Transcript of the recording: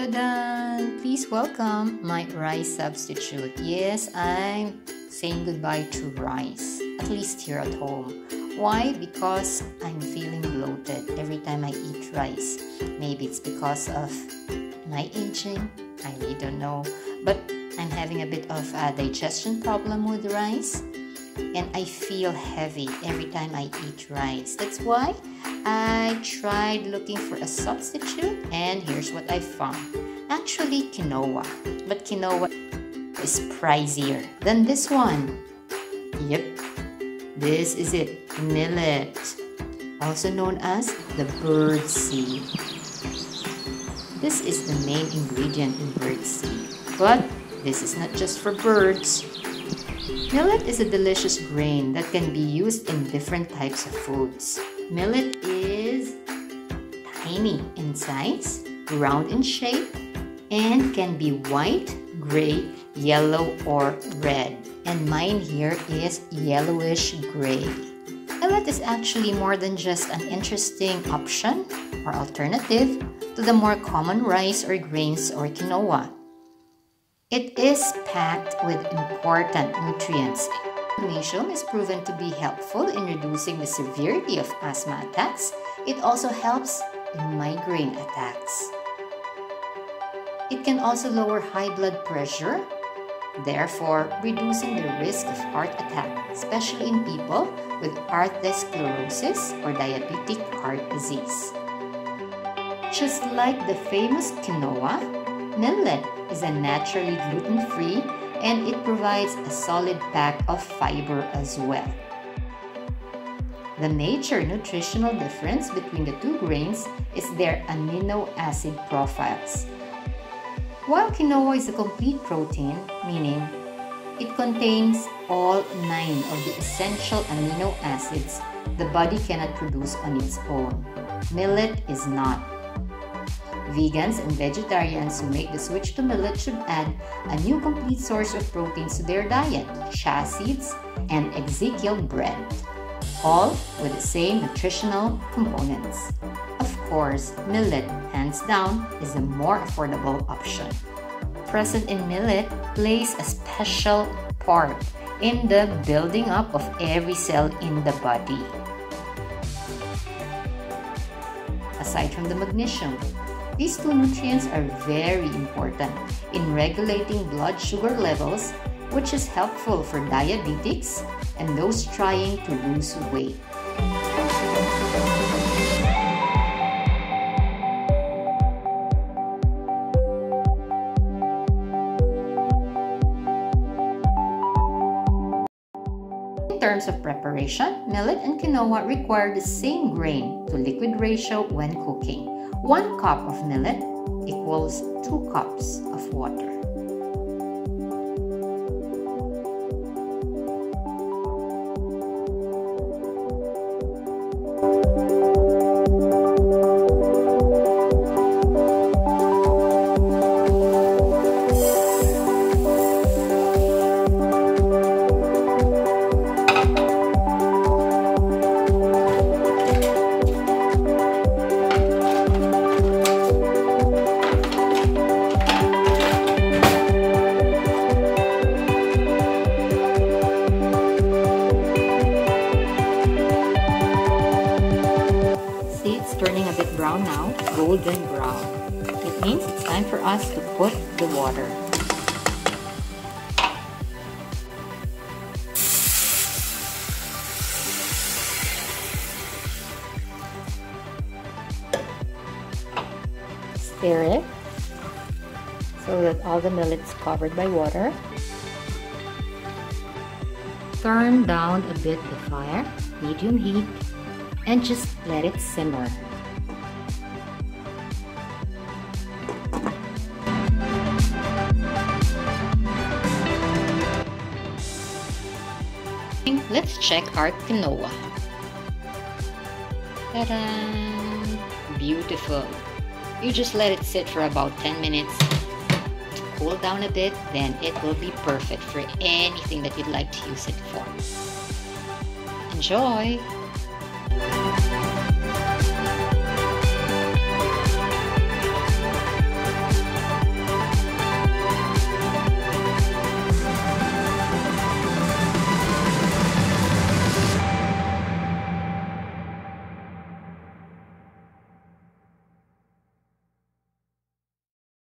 student! Please welcome my rice substitute. Yes, I'm saying goodbye to rice, at least here at home. Why? Because I'm feeling bloated every time I eat rice. Maybe it's because of my aging. I really don't know. But I'm having a bit of a digestion problem with rice. And I feel heavy every time I eat rice. That's why I tried looking for a substitute, and here's what I found. Actually, quinoa. But quinoa is pricier than this one. Yep, this is it. Millet, also known as the bird seed. This is the main ingredient in bird seed. But this is not just for birds. Millet is a delicious grain that can be used in different types of foods. Millet is tiny in size, round in shape, and can be white, gray, yellow, or red. And mine here is yellowish gray. Millet is actually more than just an interesting option or alternative to the more common rice or grains or quinoa. It is packed with important nutrients. Magnesium is proven to be helpful in reducing the severity of asthma attacks. It also helps in migraine attacks. It can also lower high blood pressure, therefore reducing the risk of heart attack, especially in people with atherosclerosis or diabetic heart disease. Just like the famous quinoa, millet is a naturally gluten-free, and it provides a solid pack of fiber as well. The major nutritional difference between the two grains is their amino acid profiles. While quinoa is a complete protein, meaning it contains all 9 of the essential amino acids the body cannot produce on its own, millet is not. Vegans and vegetarians who make the switch to millet should add a new complete source of proteins to their diet, chia seeds and Ezekiel bread, all with the same nutritional components. Of course, millet, hands down, is a more affordable option. Present in millet plays a special part in the building up of every cell in the body. Aside from the magnesium, these two nutrients are very important in regulating blood sugar levels, which is helpful for diabetics and those trying to lose weight. In terms of preparation, millet and quinoa require the same grain to liquid ratio when cooking. 1 cup of millet equals 2 cups of water. Turning a bit brown now, golden brown. It means it's time for us to put the water. Stir it so that all the millet is covered by water. Turn down a bit the fire, medium heat, and just let it simmer. Let's check our quinoa. Ta-da! Beautiful. You just let it sit for about 10 minutes to cool down a bit, then it will be perfect for anything that you'd like to use it for. Enjoy!